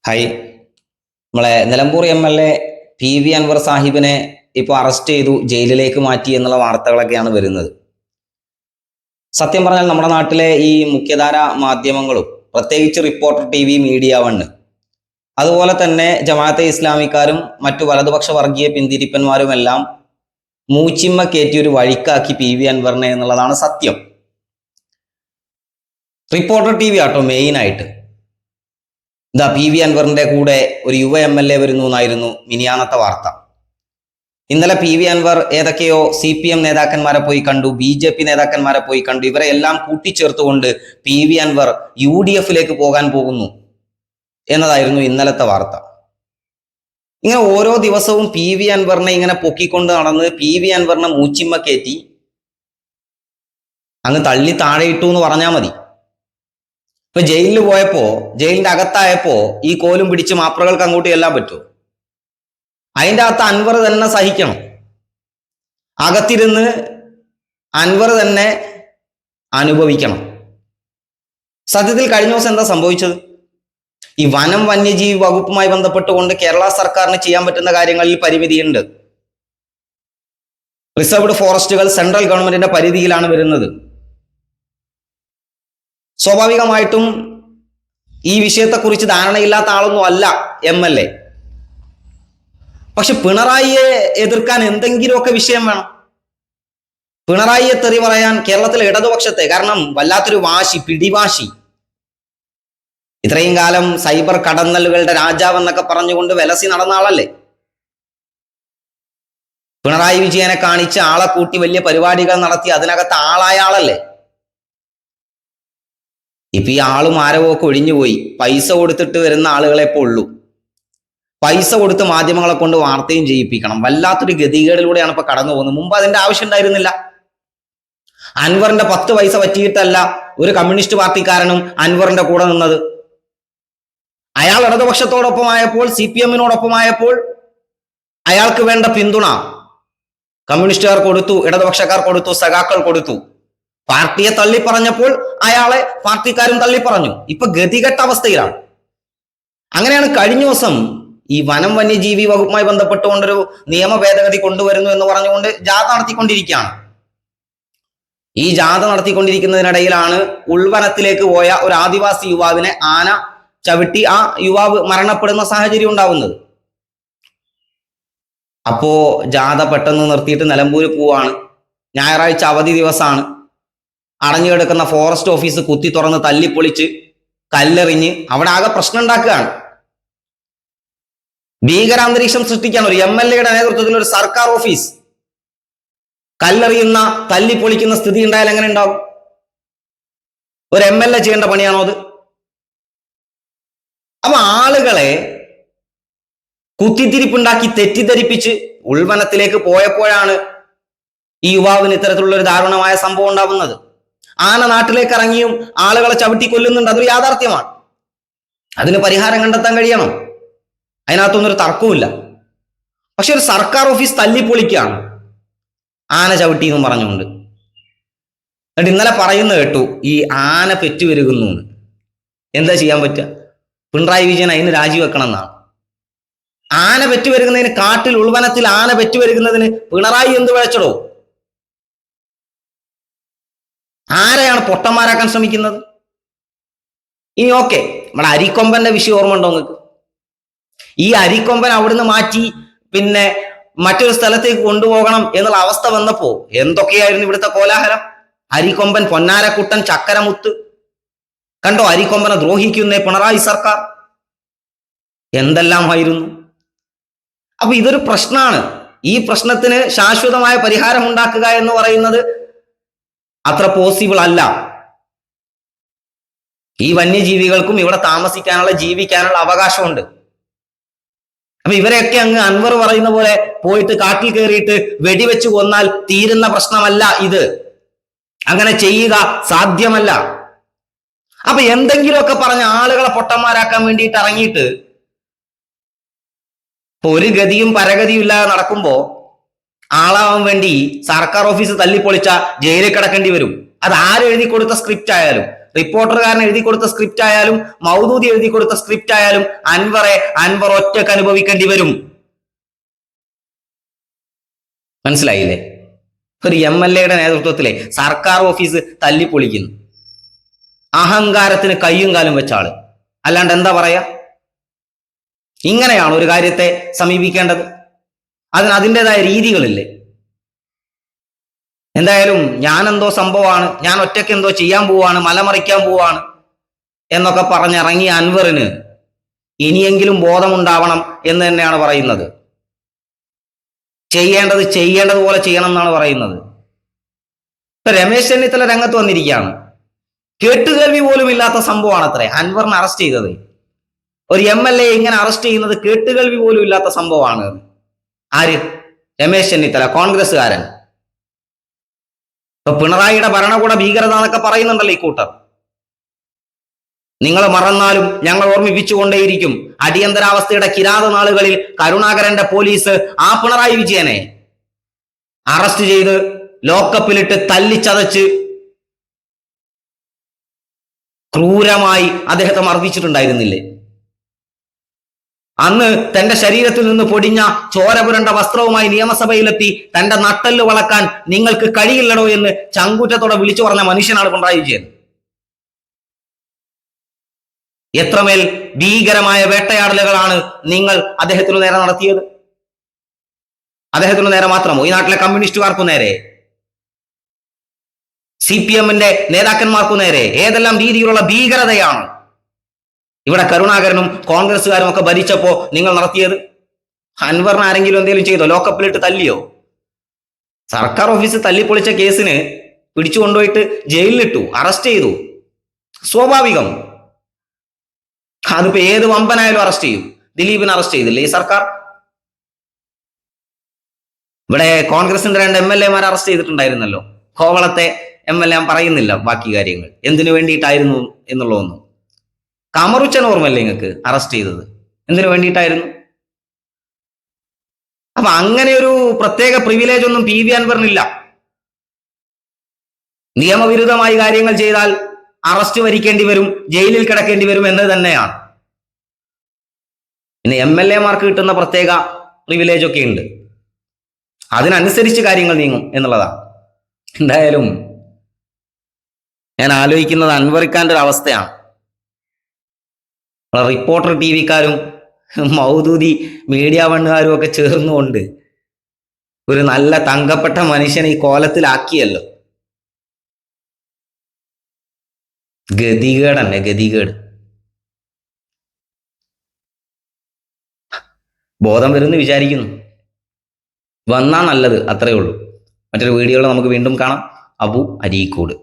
Hi. നമ്മളെ Nilambur MLA PV Anwar സാഹിബിനെ ഇപ്പോൾ അറസ്റ്റ് ചെയ്തു, ജയിലിലേക്ക് മാറ്റി എന്നുള്ള വാർത്തകളൊക്കെയാണ് വരുന്നത്. സത്യം പറഞ്ഞാൽ നമ്മുടെ നാട്ടിലെ ഈ മുഖ്യധാര മാധ്യമങ്ങളും പ്രത്യേകിച്ച് റിപ്പോർട്ടർ TV, മീഡിയ വൺ, അതുപോലെ തന്നെ ജമാഅത്തെ ഇസ്ലാമിക്കാരും മറ്റു വലതുപക്ഷ വർഗീയ പിന്തിരിപ്പന്മാരുമെല്ലാം മൂച്ചിമ്മ കയറ്റി ഒരു വഴിക്കാക്കി PV അൻവറിനെ എന്നുള്ളതാണ് സത്യം. റിപ്പോർട്ടർ TV ആട്ടോ മെയിനായിട്ട്. PV അൻവറിന്റെ കൂടെ ഒരു യുവ MLA വരുന്നു എന്നായിരുന്നു മിനിയാന്നത്തെ വാർത്ത. ഇന്നലെ PV അൻവർ ഏതൊക്കെയോ CPM നേതാക്കന്മാരെ പോയി കണ്ടു, BJP നേതാക്കന്മാരെ പോയി കണ്ടു. ഇവരെ എല്ലാം കൂട്ടിച്ചേർത്തുകൊണ്ട് PV അൻവർ UDF പോകാൻ പോകുന്നു എന്നതായിരുന്നു ഇന്നലത്തെ വാർത്ത. ഇങ്ങനെ ഓരോ ദിവസവും PV അൻവറിനെ ഇങ്ങനെ പൊക്കിക്കൊണ്ട് നടന്ന് PV അൻവറിനെ മൂച്ചിമ്മ കയറ്റി അങ്ങ് തള്ളി താഴെയിട്ടു എന്ന് പറഞ്ഞാൽ മതി. ഇപ്പൊ ജയിലിൽ പോയപ്പോ, ജയിലിന്റെ അകത്തായപ്പോ ഈ കോലും പിടിച്ച് മാപ്രകൾക്ക് അങ്ങോട്ട് ചെല്ലാൻ പറ്റുമോ? അതിൻ്റെ അകത്ത് അൻവർ തന്നെ സഹിക്കണം. അകത്തിരുന്ന് അൻവർ തന്നെ അനുഭവിക്കണം. സത്യത്തിൽ കഴിഞ്ഞ ദിവസം എന്താ സംഭവിച്ചത്? ഈ വനം വന്യജീവി വകുപ്പുമായി ബന്ധപ്പെട്ടുകൊണ്ട് കേരള സർക്കാരിന് ചെയ്യാൻ പറ്റുന്ന കാര്യങ്ങളിൽ പരിമിതിയുണ്ട്. റിസർവ്ഡ് ഫോറസ്റ്റുകൾ സെൻട്രൽ ഗവൺമെന്റിന്റെ പരിധിയിലാണ് വരുന്നത്. സ്വാഭാവികമായിട്ടും ഈ വിഷയത്തെക്കുറിച്ച് ധാരണയില്ലാത്ത ആളൊന്നും അല്ല MLA. പക്ഷെ പിണറായിയെ എതിർക്കാൻ എന്തെങ്കിലുമൊക്കെ വിഷയം വേണം. പിണറായിയെ തെറി പറയാൻ കേരളത്തിലെ ഇടതുപക്ഷത്തെ, കാരണം വല്ലാത്തൊരു വാശി, പിടിവാശി. ഇത്രയും കാലം സൈബർ കടന്നലുകളുടെ രാജാവ് എന്നൊക്കെ പറഞ്ഞുകൊണ്ട് വിലസി നടന്ന ആളല്ലേ. പിണറായി വിജയനെ കാണിച്ച് ആളെ കൂട്ടി വലിയ പരിപാടികൾ നടത്തി അതിനകത്ത് ആളായ ആളല്ലേ. ഇപ്പൊ ഈ ആളും ആരവൊക്കെ ഒഴിഞ്ഞുപോയി. പൈസ കൊടുത്തിട്ട് വരുന്ന ആളുകളെ ഇപ്പോൾ ഉള്ളൂ. പൈസ കൊടുത്ത് മാധ്യമങ്ങളെ കൊണ്ട് വാർത്തയും ചെയ്യിപ്പിക്കണം. വല്ലാത്തൊരു ഗതികേടിലൂടെയാണ് ഇപ്പൊ കടന്നു പോകുന്നത്. മുമ്പ് അതിന്റെ ആവശ്യം ഉണ്ടായിരുന്നില്ല. അൻവറിന്റെ 10 പൈസ പറ്റിയിട്ടല്ല ഒരു കമ്മ്യൂണിസ്റ്റ് പാർട്ടിക്കാരനും അൻവറിന്റെ കൂടെ നിന്നത്. അയാൾ ഇടതുപക്ഷത്തോടൊപ്പമായപ്പോൾ, CPM-നോടൊപ്പമായപ്പോൾ അയാൾക്ക് വേണ്ട പിന്തുണ കമ്മ്യൂണിസ്റ്റുകാർ കൊടുത്തു, ഇടതുപക്ഷക്കാർ കൊടുത്തു, സഖാക്കൾ കൊടുത്തു. പാർട്ടിയെ തള്ളിപ്പറഞ്ഞപ്പോൾ അയാളെ പാർട്ടിക്കാരും തള്ളിപ്പറഞ്ഞു. ഇപ്പൊ ഗതികെട്ട അവസ്ഥയിലാണ്. അങ്ങനെയാണ് കഴിഞ്ഞ ദിവസം ഈ വനം വന്യജീവി വകുപ്പുമായി ബന്ധപ്പെട്ടുകൊണ്ടൊരു നിയമ ഭേദഗതി കൊണ്ടുവരുന്നു എന്ന് പറഞ്ഞുകൊണ്ട് ജാഥ നടത്തിക്കൊണ്ടിരിക്കുകയാണ്. ഈ ജാഥ നടത്തിക്കൊണ്ടിരിക്കുന്നതിനിടയിലാണ് ഉൾവനത്തിലേക്ക് പോയ ഒരു ആദിവാസി യുവാവിനെ ആന ചവിട്ടി ആ യുവാവ് മരണപ്പെടുന്ന സാഹചര്യം ഉണ്ടാവുന്നത്. അപ്പോ ജാഥ പെട്ടെന്ന് നിർത്തിയിട്ട് നിലമ്പൂര് പോവാണ്. ഞായറാഴ്ച അവധി ദിവസമാണ്. അടഞ്ഞുകിടക്കുന്ന ഫോറസ്റ്റ് ഓഫീസ് കുത്തി തുറന്ന് തല്ലിപ്പൊളിച്ച് കല്ലെറിഞ്ഞ് അവിടെ ആകെ പ്രശ്നം ഉണ്ടാക്കുകയാണ്. ഭീകരാന്തരീക്ഷം സൃഷ്ടിക്കുകയാണ്. ഒരു MLA-യുടെ നേതൃത്വത്തിൽ ഒരു സർക്കാർ ഓഫീസ് കല്ലെറിയുന്ന, തല്ലിപ്പൊളിക്കുന്ന സ്ഥിതി ഉണ്ടായാൽ എങ്ങനെ ഉണ്ടാവും? ഒരു MLA ചെയ്യേണ്ട പണിയാണോ അത്? അപ്പൊ ആളുകളെ കുത്തിത്തിരിപ്പുണ്ടാക്കി തെറ്റിദ്ധരിപ്പിച്ച് ഉൾവനത്തിലേക്ക് പോയപ്പോഴാണ് ഈ യുവാവിന് ഇത്തരത്തിലുള്ള ഒരു ദാരുണമായ സംഭവം ഉണ്ടാവുന്നത്. ആന നാട്ടിലേക്ക് ഇറങ്ങിയും ആളുകളെ ചവിട്ടി കൊല്ലുന്നുണ്ട്. അതൊരു യാഥാർത്ഥ്യമാണ്. അതിന് പരിഹാരം കണ്ടെത്താൻ കഴിയണം. അതിനകത്തൊന്നും ഒരു തർക്കവുമില്ല. പക്ഷെ ഒരു സർക്കാർ ഓഫീസ് തല്ലിപ്പൊളിക്കുകയാണ് ആന ചവിട്ടി എന്നും പറഞ്ഞുകൊണ്ട്. എന്നിട്ട് ഇന്നലെ പറയുന്നത് കേട്ടു ഈ ആന പെറ്റുവരുന്നു. എന്താ ചെയ്യാൻ പറ്റുക? പിണറായി വിജയൻ അതിന് രാജിവെക്കണം എന്നാണ്. ആന പെറ്റുവരുന്നതിന്, കാട്ടിൽ ഉൾവനത്തിൽ ആന പെറ്റുവരുന്നതിന് പിണറായി എന്ത് വിളച്ചടോ? ആരെയാണ് പൊട്ടന്മാരാക്കാൻ ശ്രമിക്കുന്നത്? ഇനി ഓക്കെ, നമ്മുടെ അരിക്കൊമ്പന്റെ വിഷയം ഓർമ്മ ഉണ്ടോ നിങ്ങൾക്ക്? ഈ അരിക്കൊമ്പൻ അവിടുന്ന് മാറ്റി പിന്നെ മറ്റൊരു സ്ഥലത്തേക്ക് കൊണ്ടുപോകണം എന്നുള്ള അവസ്ഥ വന്നപ്പോ എന്തൊക്കെയായിരുന്നു ഇവിടുത്തെ കോലാഹലം. അരിക്കൊമ്പൻ, പൊന്നാരക്കുട്ടൻ, ചക്കരമുത്ത്, കണ്ടോ അരിക്കൊമ്പനെ ദ്രോഹിക്കുന്നേ പിണറായി സർക്കാർ, എന്തെല്ലാമായിരുന്നു. അപ്പൊ ഇതൊരു പ്രശ്നമാണ്. ഈ പ്രശ്നത്തിന് ശാശ്വതമായ പരിഹാരം ഉണ്ടാക്കുക എന്ന് പറയുന്നത് അത്ര പോസിബിൾ അല്ല. ഈ വന്യജീവികൾക്കും ഇവിടെ താമസിക്കാനുള്ള, ജീവിക്കാനുള്ള അവകാശമുണ്ട്. അപ്പൊ ഇവരെയൊക്കെ അങ്ങ് അൻവർ പറയുന്ന പോലെ പോയിട്ട് കാട്ടിൽ കയറിയിട്ട് വെടിവെച്ച് കൊന്നാൽ തീരുന്ന പ്രശ്നമല്ല ഇത്. അങ്ങനെ ചെയ്യുക സാധ്യമല്ല. അപ്പൊ എന്തെങ്കിലുമൊക്കെ പറഞ്ഞ ആളുകളെ പൊട്ടന്മാരാക്കാൻ വേണ്ടിയിട്ട് ഇറങ്ങിയിട്ട് ഒരു ഗതിയും പരഗതിയും ഇല്ലാതെ നടക്കുമ്പോ ആളാവാൻ വേണ്ടി സർക്കാർ ഓഫീസ് തല്ലിപ്പൊളിച്ച ജയിലിൽ കിടക്കേണ്ടി വരും. അത് ആരെഴുതി കൊടുത്ത സ്ക്രിപ്റ്റ് ആയാലും റിപ്പോർട്ടറുകാരൻ എഴുതി കൊടുത്ത സ്ക്രിപ്റ്റ് ആയാലും മൗദൂദി എഴുതി കൊടുത്ത സ്ക്രിപ്റ്റ് ആയാലും അൻവർ ഒറ്റക്ക് അനുഭവിക്കേണ്ടി വരും. മനസ്സിലായില്ലേ? ഒരു MLA-യുടെ നേതൃത്വത്തിലെ സർക്കാർ ഓഫീസ് തല്ലിപ്പൊളിക്കുന്നു. അഹങ്കാരത്തിന് കയ്യും കാലും വെച്ച ആള്. അല്ലാണ്ട് എന്താ പറയാ? ഇങ്ങനെയാണ് ഒരു കാര്യത്തെ സമീപിക്കേണ്ടത്. അതിൻ്റെതായ രീതികളില്ലേ? എന്തായാലും ഞാനെന്തോ സംഭവമാണ്, ഞാൻ ഒറ്റയ്ക്ക് എന്തോ ചെയ്യാൻ പോവാണ്, മലമറിക്കാൻ പോവാണ് എന്നൊക്കെ പറഞ്ഞിറങ്ങിയ അൻവറിന് ഇനിയെങ്കിലും ബോധമുണ്ടാവണം എന്ന് തന്നെയാണ് പറയുന്നത്. ചെയ്യേണ്ടതുപോലെ ചെയ്യണം എന്നാണ് പറയുന്നത്. ഇപ്പൊ രമേശ് ചെന്നിത്തല രംഗത്ത് വന്നിരിക്കുകയാണ്. കേട്ടുകേൾവി പോലും ഇല്ലാത്ത സംഭവമാണ് അത്രേ അൻവറിനെ അറസ്റ്റ് ചെയ്തത്. ഒരു MLA ഇങ്ങനെ അറസ്റ്റ് ചെയ്യുന്നത് കേട്ടുകേൾവി പോലും ഇല്ലാത്ത സംഭവമാണ്. ആര്? രമേശ് ചെന്നിത്തല, കോൺഗ്രസ്സുകാരൻ. ഇപ്പൊ പിണറായിയുടെ ഭരണകൂട ഭീകരത എന്നൊക്കെ പറയുന്നുണ്ടല്ലോ ഈ കൂട്ടർ. നിങ്ങൾ മറന്നാലും ഞങ്ങൾ ഓർമ്മിപ്പിച്ചുകൊണ്ടേയിരിക്കും. അടിയന്തരാവസ്ഥയുടെ കിരാത നാളുകളിൽ കരുണാകരന്റെ പോലീസ് ആ പിണറായി വിജയനെ അറസ്റ്റ് ചെയ്ത് ലോക്കപ്പിലിട്ട് തല്ലിച്ചതച്ച് ക്രൂരമായി അദ്ദേഹത്തെ മർദ്ദിച്ചിട്ടുണ്ടായിരുന്നില്ലേ? അന്ന് തന്റെ ശരീരത്തിൽ നിന്ന് പൊടിഞ്ഞ ചോരപുരണ്ട വസ്ത്രവുമായി നിയമസഭയിലെത്തി തന്റെ നട്ടെല്ല് വളക്കാൻ നിങ്ങൾക്ക് കഴിയില്ലടോ എന്ന് ചങ്കൂറ്റത്തോടെ വിളിച്ചു പറഞ്ഞ മനുഷ്യനാണ് പിണറായി വിജയൻ. എത്രമേൽ ഭീകരമായ വേട്ടയാടലുകളാണ് നിങ്ങൾ അദ്ദേഹത്തിനു നേരെ നടത്തിയത്? അദ്ദേഹത്തിനു നേരെ മാത്രമോ? ഈ നാട്ടിലെ കമ്മ്യൂണിസ്റ്റുകാർക്കു നേരെ, CPM-ന്റെ നേതാക്കന്മാർക്കു നേരെ ഏതെല്ലാം രീതിയിലുള്ള ഭീകരതയാണ് ഇവിടെ കരുണാകരനും കോൺഗ്രസ്സുകാരും ഒക്കെ ഭരിച്ചപ്പോ നിങ്ങൾ നടത്തിയത്? അൻവറിന് ആരെങ്കിലും എന്തെങ്കിലും ചെയ്തോ? ലോക്കപ്പിലിട്ട് തല്ലിയോ? സർക്കാർ ഓഫീസ് തല്ലിപ്പൊളിച്ച കേസിന് പിടിച്ചു കൊണ്ടുപോയിട്ട് ജയിലിലിട്ടു, അറസ്റ്റ് ചെയ്തു. സ്വാഭാവികം. അതിപ്പോ ഏത് വമ്പനായാലും അറസ്റ്റ് ചെയ്യും. ദിലീപിനെ അറസ്റ്റ് ചെയ്തില്ലേ ഈ സർക്കാർ? ഇവിടെ കോൺഗ്രസിന്റെ 2 MLA-മാർ അറസ്റ്റ് ചെയ്തിട്ടുണ്ടായിരുന്നല്ലോ. കോവളത്തെ MLA പറയുന്നില്ല ബാക്കി കാര്യങ്ങൾ, എന്തിനു വേണ്ടിയിട്ടായിരുന്നു എന്നുള്ളതൊന്നും. കമറുച്ചൻ ഓർമ്മല്ലേ നിങ്ങൾക്ക് അറസ്റ്റ് ചെയ്തത്? എന്തിനു വേണ്ടിയിട്ടായിരുന്നു? അപ്പൊ അങ്ങനെ ഒരു പ്രത്യേക പ്രിവിലേജ് ഒന്നും PV അൻവറിനില്ല. നിയമവിരുദ്ധമായി കാര്യങ്ങൾ ചെയ്താൽ അറസ്റ്റ് വരിക്കേണ്ടി വരും, ജയിലിൽ കിടക്കേണ്ടി വരും എന്ന് തന്നെയാണ്. പിന്നെ MLA-മാർക്ക് കിട്ടുന്ന പ്രത്യേക പ്രിവിലേജ് ഒക്കെ ഉണ്ട്. അതിനനുസരിച്ച് കാര്യങ്ങൾ നീങ്ങും എന്നുള്ളതാണ്. എന്തായാലും ഞാൻ ആലോചിക്കുന്നത് അൻവറിക്കാന്റെ ഒരു അവസ്ഥയാണ്. റിപ്പോർട്ടർ TV-ക്കാരും മൗദൂദി മീഡിയ വണ്ണുകാരും ഒക്കെ ചേർന്നുകൊണ്ട് ഒരു നല്ല തങ്കപ്പെട്ട മനുഷ്യനെ ഈ കോലത്തിലാക്കിയല്ലോ. ഗതികേട് തന്നെ, ഗതികേട്. ബോധം വരുമെന്ന് വിചാരിക്കുന്നു. വന്നാ നല്ലത്, അത്രയേ ഉള്ളൂ. മറ്റൊരു വീഡിയോയിൽ നമുക്ക് വീണ്ടും കാണാം. അബു അരീക്കോട്.